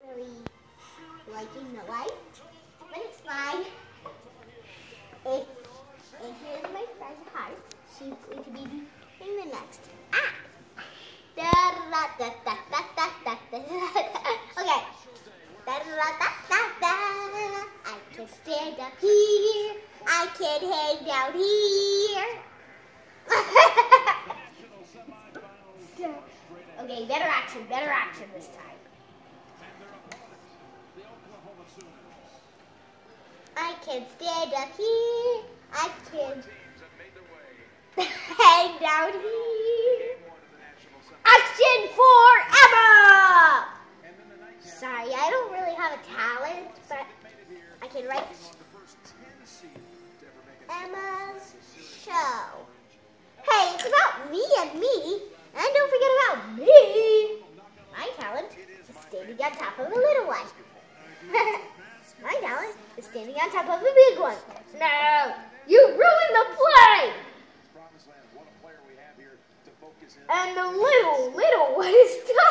Really liking the light, but it's fine. And here's my friend's heart. She's going to be in the next act. Okay. I can stand up here. I can hang down here. Okay, better action this time. I can stand up here. I can hang down here. Action for Emma! Sorry, I don't really have a talent, but I can write Emma's show. Hey, it's about me and me. And don't forget about me. My talent is standing on top of a little one. My talent is standing on top of a big one. No, you ruined the play. And the little one is stuck.